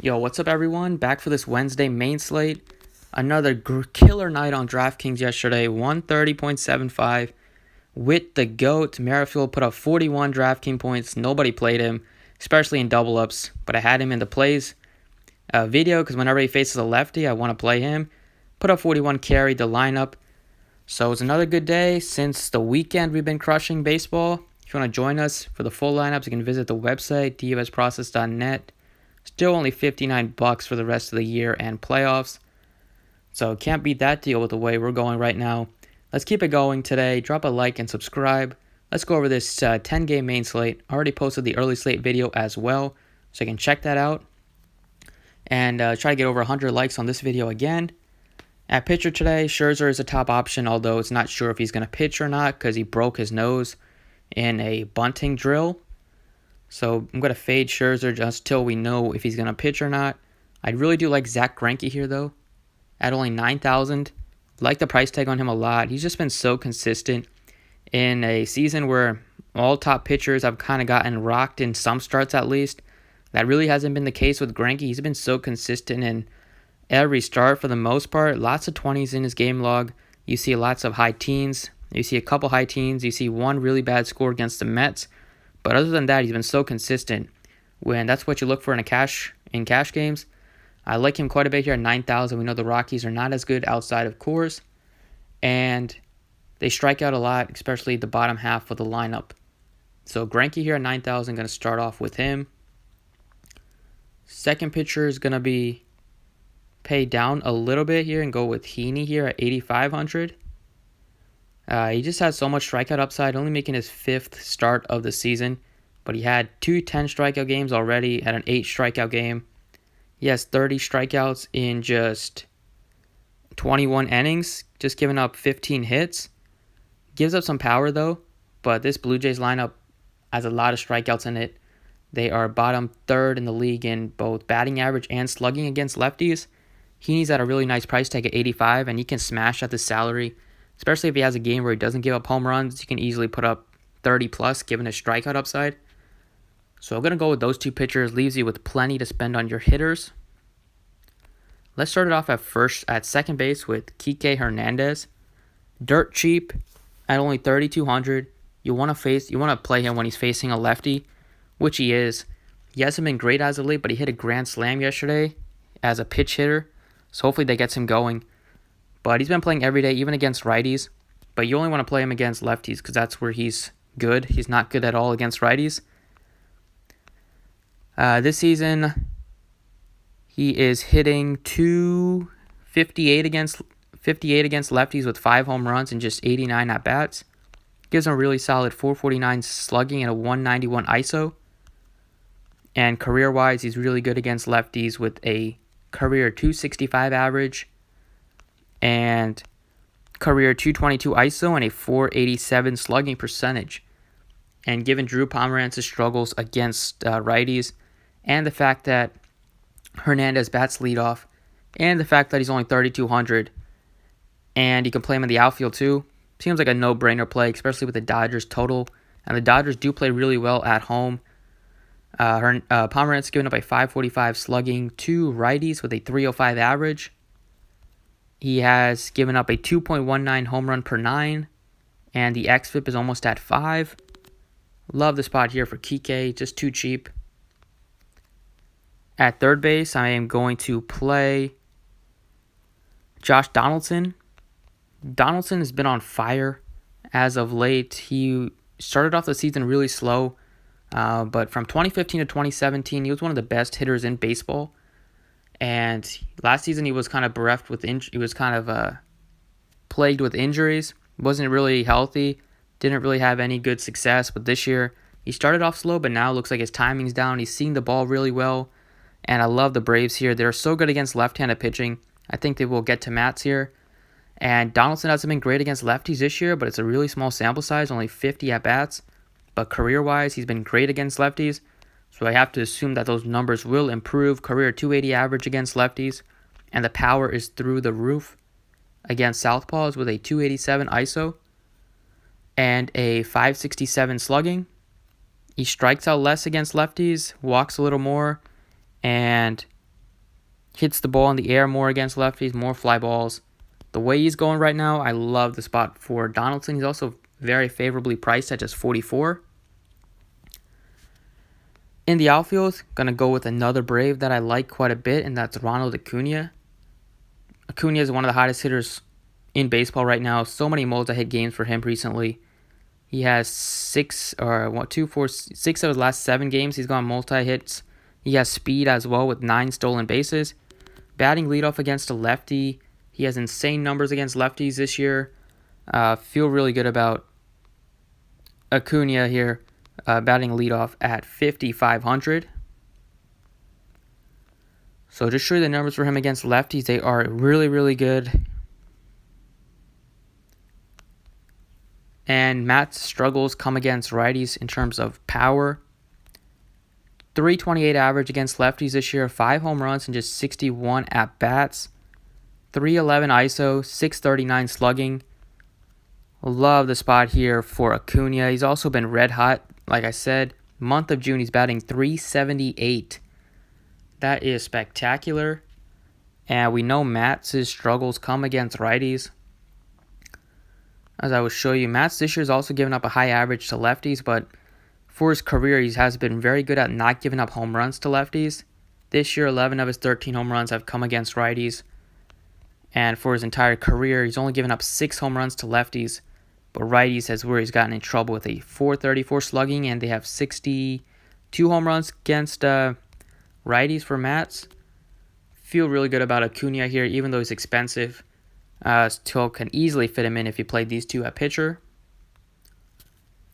Yo, what's up, everyone? Back for this Wednesday main slate. Another killer night on DraftKings yesterday, 130.75. With the GOAT, Merrifield put up 41 DraftKings points. Nobody played him, especially in double ups, but I had him in the plays video because whenever he faces a lefty, I want to play him. Put up 41, carried the lineup. So it's another good day. Since the weekend, we've been crushing baseball. If you want to join us for the full lineups, you can visit the website, dfsprocess.net. Still only $59 for the rest of the year and playoffs. So can't beat that deal with the way we're going right now. Let's keep it going today. Drop a like and subscribe. Let's go over this 10-game main slate. I already posted the early slate video as well, so you can check that out. And try to get over 100 likes on this video again. At pitcher today, Scherzer is a top option, although it's not sure if he's going to pitch or not because he broke his nose in a bunting drill. So I'm going to fade Scherzer just till we know if he's going to pitch or not. I really do like Zach Greinke here, though, at only $9,000. Like the price tag on him a lot. He's just been so consistent in a season where all top pitchers have kind of gotten rocked in some starts at least. That really hasn't been the case with Greinke. He's been so consistent in every start for the most part. Lots of 20s in his game log. You see lots of high teens. You see a couple high teens. You see one really bad score against the Mets. But other than that, he's been so consistent. When that's what you look for in cash games. I like him quite a bit here at 9,000. We know the Rockies are not as good outside of Coors, and they strike out a lot, especially the bottom half of the lineup. So Greinke here at 9,000, going to start off with him. Second pitcher is going to be paid down a little bit here and go with Heaney here at 8,500. He just has so much strikeout upside, only making his 5th start of the season. But he had 2 10-strikeout games already, had an 8-strikeout game. He has 30 strikeouts in just 21 innings, just giving up 15 hits. Gives up some power, though, but this Blue Jays lineup has a lot of strikeouts in it. They are bottom 3rd in the league in both batting average and slugging against lefties. Heaney's at a really nice price tag at 85, and he can smash at the salary. Especially if he has a game where he doesn't give up home runs, he can easily put up 30 plus given his strikeout upside. So I'm going to go with those two pitchers. Leaves you with plenty to spend on your hitters. Let's start it off at second base with Kike Hernandez. Dirt cheap at only 3,200. You want to play him when he's facing a lefty, which he is. He hasn't been great as of late, but he hit a grand slam yesterday as a pitch hitter. So hopefully that gets him going. But he's been playing every day, even against righties. But you only want to play him against lefties because that's where he's good. He's not good at all against righties. This season, he is hitting 258 against lefties with 5 home runs and just 89 at-bats. Gives him a really solid 449 slugging and a 191 ISO. And career-wise, he's really good against lefties with a career 265 average and career 222 ISO and a 487 slugging percentage. And given Drew Pomerantz's struggles against righties, and the fact that Hernandez bats leadoff, and the fact that he's only 3,200, and you can play him in the outfield too, seems like a no-brainer play, especially with the Dodgers total. And the Dodgers do play really well at home. Pomerantz giving up a 545 slugging to righties with a 305 average. He has given up a 2.19 home run per 9, and the xFIP is almost at 5. Love the spot here for Kike, just too cheap. At third base, I am going to play Josh Donaldson. Donaldson has been on fire as of late. He started off the season really slow, but from 2015 to 2017, he was one of the best hitters in baseball. And last season, he was kind of bereft with plagued with injuries. Wasn't really healthy. Didn't really have any good success. But this year, he started off slow, but now it looks like his timing's down. He's seeing the ball really well. And I love the Braves here. They're so good against left-handed pitching. I think they will get to Mats here. And Donaldson hasn't been great against lefties this year, but it's a really small sample size, only 50 at-bats. But career-wise, he's been great against lefties. So I have to assume that those numbers will improve. Career 280 average against lefties. And the power is through the roof against southpaws with a 287 ISO and a 567 slugging. He strikes out less against lefties, walks a little more, and Hits the ball in the air more against lefties, more fly balls. The way he's going right now, I love the spot for Donaldson. He's also very favorably priced at just 44. In the outfield, going to go with another Brave that I like quite a bit, and that's Ronald Acuna. Acuna is one of the hottest hitters in baseball right now. So many multi-hit games for him recently. He has 6 of his last 7 games. He's gone multi-hits. He has speed as well with 9 stolen bases. Batting leadoff against a lefty. He has insane numbers against lefties this year. Feel really good about Acuna here, batting leadoff at 5,500. So just show you the numbers for him against lefties. They are really, really good. And Matt's struggles come against righties in terms of power. 328 average against lefties this year, 5 home runs and just 61 at-bats. 311 ISO, 639 slugging. Love the spot here for Acuna. He's also been red hot, like I said. Month of June, he's batting 378. That is spectacular. And we know Matt's struggles come against righties. As I will show you, Matt's this year has also given up a high average to lefties, but for his career, he has been very good at not giving up home runs to lefties. This year, 11 of his 13 home runs have come against righties. And for his entire career, he's only given up 6 home runs to lefties. But righties is where he's gotten in trouble with a 434 slugging, and they have 62 home runs against righties for Mats. Feel really good about Acuna here, even though he's expensive. Still can easily fit him in if you played these two at pitcher.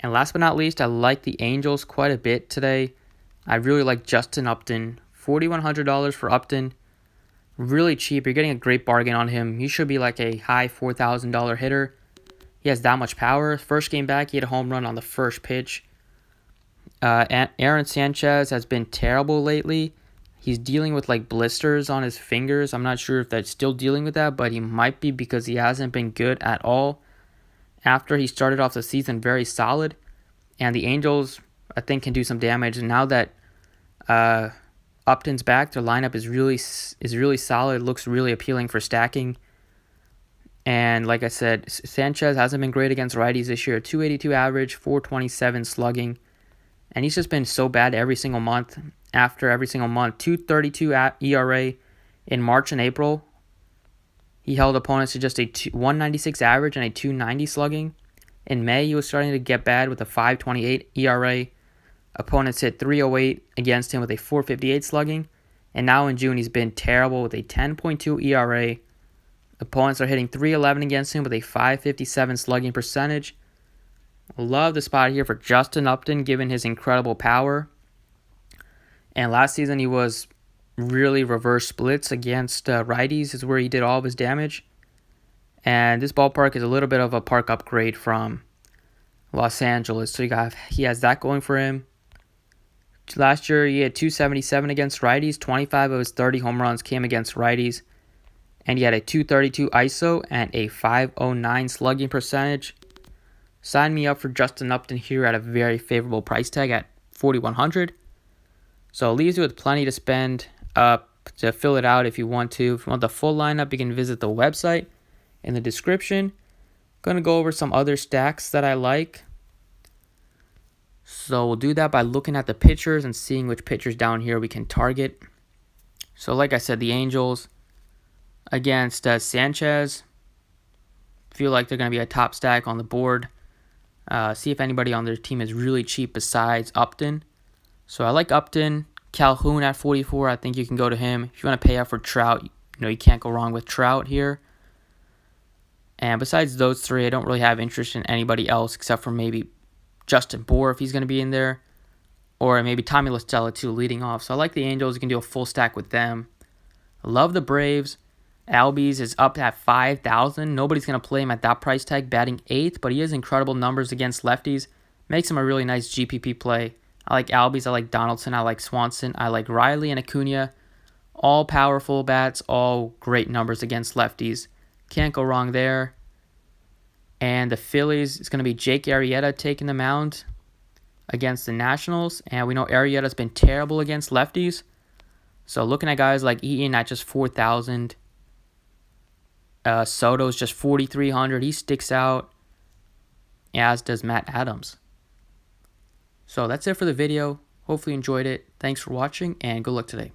And last but not least, I like the Angels quite a bit today. I really like Justin Upton. $4,100 for Upton. Really cheap. You're getting a great bargain on him. He should be like a high $4,000 hitter. He has that much power. First game back, he had a home run on the first pitch. Aaron Sanchez has been terrible lately. He's dealing with like blisters on his fingers. I'm not sure if that's still dealing with that, but he might be because he hasn't been good at all. After he started off the season very solid, and the Angels, I think, can do some damage. And now that Upton's back, their lineup is really solid. It looks really appealing for stacking. And like I said, Sanchez hasn't been great against righties this year. 282 average, 427 slugging. And he's just been so bad every single month. After every single month, 2.32 ERA in March and April. He held opponents to just a 196 average and a 290 slugging. In May, he was starting to get bad with a 5.28 ERA. Opponents hit 308 against him with a 4.58 slugging. And now in June, he's been terrible with a 10.2 ERA. Opponents are hitting 311 against him with a 5.57 slugging percentage. Love the spot here for Justin Upton, given his incredible power. And last season, he was really reverse splits against righties is where he did all of his damage. And this ballpark is a little bit of a park upgrade from Los Angeles. So he has that going for him. Last year, he had 277 against righties. 25 of his 30 home runs came against righties. And he had a 232 ISO and a 509 slugging percentage. Sign me up for Justin Upton here at a very favorable price tag at $4,100. So it leaves you with plenty to spend to fill it out if you want to. If you want the full lineup, you can visit the website in the description. Going to go over some other stacks that I like. So we'll do that by looking at the pitchers and seeing which pitchers down here we can target. So like I said, the Angels against Sanchez. Feel like they're going to be a top stack on the board. See if anybody on their team is really cheap besides Upton. So I like Upton. Calhoun at 44. I think you can go to him. If you want to pay up for Trout, you can't go wrong with Trout here. And besides those three, I don't really have interest in anybody else except for maybe Justin Bour if he's going to be in there. Or maybe Tommy La Stella too leading off. So I like the Angels. You can do a full stack with them. I love the Braves. Albies is up at 5,000. Nobody's going to play him at that price tag, batting 8th, but he has incredible numbers against lefties. Makes him a really nice GPP play. I like Albies, I like Donaldson, I like Swanson, I like Riley and Acuna. All powerful bats, all great numbers against lefties. Can't go wrong there. And the Phillies, it's going to be Jake Arrieta taking the mound against the Nationals. And we know Arrieta's been terrible against lefties. So looking at guys like Eaton at just 4,000. Soto's just 4,300. He sticks out, as does Matt Adams. So that's it for the video. Hopefully you enjoyed it. Thanks for watching, and good luck today.